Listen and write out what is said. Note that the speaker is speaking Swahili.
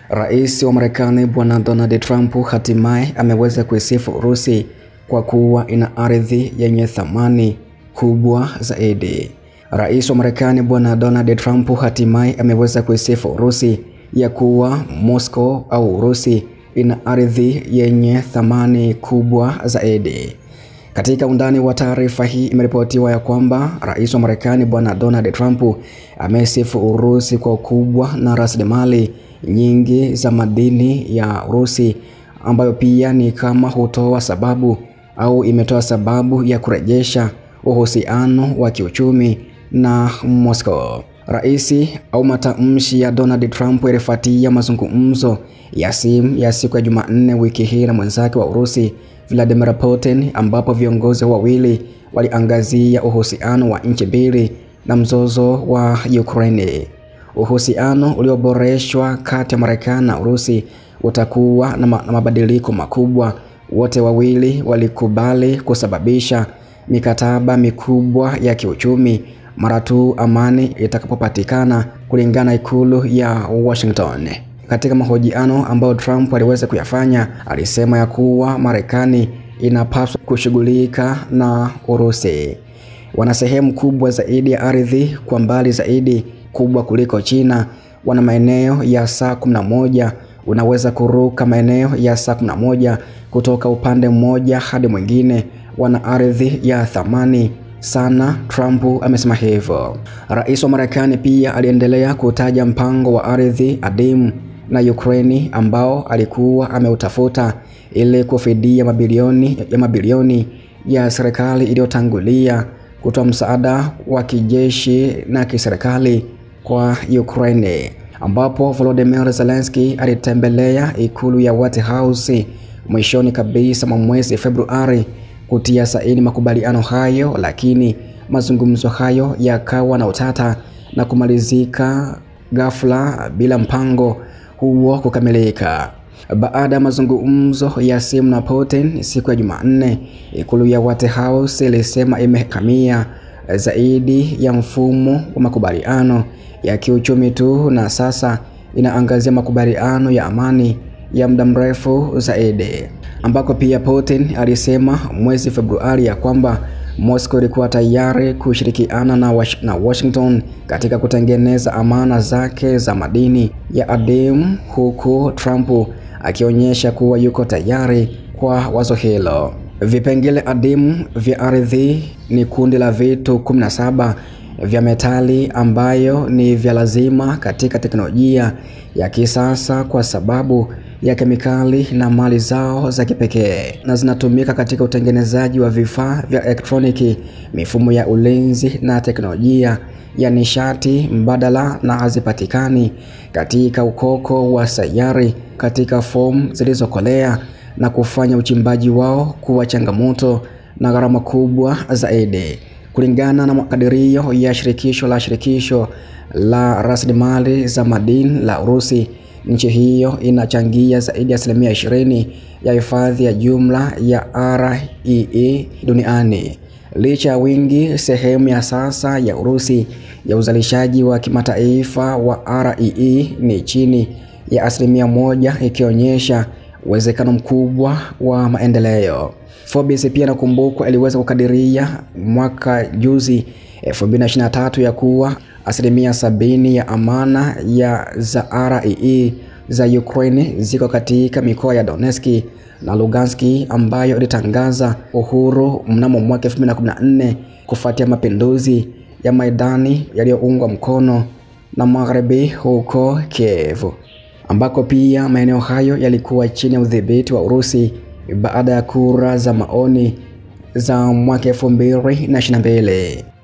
Rais wa Marekani Bwana Donald Trump hatimaye ameweza kuisifu Urusi kwa kuwa ina ardhi yenye thamani kubwa zaidi. Rais wa Marekani Bwana Donald Trump hatimaye ameweza kuisifu Urusi ya kuwa Moscow au Urusi ina ardhi yenye thamani kubwa zaidi. Katika undani wa taarifa hii imeripotiwa ya kwamba Rais wa Marekani Bwana Donald Trump amesifu Urusi kwa ukubwa na rasilimali nyingi za madini ya Urusi, ambayo pia ni kama hutoa sababu au imetoa sababu ya kurejesha uhusiano wa kiuchumi na Moscow. Raisi au matamshi ya Donald Trump yalifuatia mazungumzo ya simu ya siku ya Jumanne wiki hii na mwenzake wa Urusi Vladimir Putin, ambapo viongozi wawili waliangazia uhusiano wa nchi mbili na mzozo wa Ukraine. Uhusiano ulioboreshwa kati ya Marekani na Urusi utakuwa na mabadiliko makubwa. Wote wawili walikubali kusababisha mikataba mikubwa ya kiuchumi mara tu amani itakapopatikana, kulingana na ikulu ya Washington. Katika mahojiano ambayo Trump aliweza kuyafanya, alisema ya kuwa Marekani inapaswa kushughulika na Urusi. Wana sehemu kubwa zaidi ya ardhi, kwa mbali zaidi, kubwa kuliko China. Wana maeneo ya saa 11, unaweza kuruka maeneo ya saa 11 kutoka upande mmoja hadi mwingine. Wana ardhi ya thamani sana, Trump amesema hivyo. Rais wa Marekani pia aliendelea kutaja mpango wa ardhi adimu na Ukraine ambao alikuwa ameutafuta ili kufidia mabilioni ya serikali iliyotangulia kutoa msaada wa kijeshi na kiserikali kwa Ukraine, ambapo Volodymyr Zelensky alitembelea ikulu ya White House mwishoni kabisa mwa mwezi Februari kutia saini makubaliano hayo, lakini mazungumzo hayo yakawa na utata na kumalizika ghafla bila mpango huo kukamilika. Baada ya mazungumzo ya simu na Putin siku ya Jumanne, ikulu ya White House ilisema imehamia zaidi ya mfumo wa makubaliano ya kiuchumi tu, na sasa inaangazia makubaliano ya amani ya muda mrefu zaidi, ambako pia Putin alisema mwezi Februari ya kwamba Moscow ilikuwa tayari kushirikiana na Washington katika kutengeneza amana zake za madini ya adimu, huku Trump akionyesha kuwa yuko tayari kwa wazo hilo. Vipengele adimu vya ardhi ni kundi la vitu 17 vya metali ambayo ni vya lazima katika teknolojia ya kisasa kwa sababu ya kemikali na mali zao za kipekee, na zinatumika katika utengenezaji wa vifaa vya elektroniki, mifumo ya ulinzi na teknolojia ya nishati mbadala, na hazipatikani katika ukoko wa sayari katika fomu zilizokolea, na kufanya uchimbaji wao kuwa changamoto na gharama kubwa zaidi. Kulingana na makadirio ya shirikisho la rasilimali za madini la Urusi, nchi hiyo inachangia zaidi ya 20% ya hifadhi ya jumla ya REE duniani. Licha ya wingi, sehemu ya sasa ya Urusi ya uzalishaji wa kimataifa wa REE ni chini ya 1%, ikionyesha uwezekano mkubwa wa maendeleo. Forbes pia nakumbukwa iliweza kukadiria mwaka juzi 2023 ya kuwa 70% ya amana za REE za Ukraine ziko katika mikoa ya Donetsk na Lugansk, ambayo ilitangaza uhuru mnamo mwaka 2014 kufuatia mapinduzi ya Maidani yaliyoungwa mkono na Magharibi huko Kiev, ambako pia maeneo hayo yalikuwa chini ya udhibiti wa Urusi baada ya kura za maoni za mwaka 2022.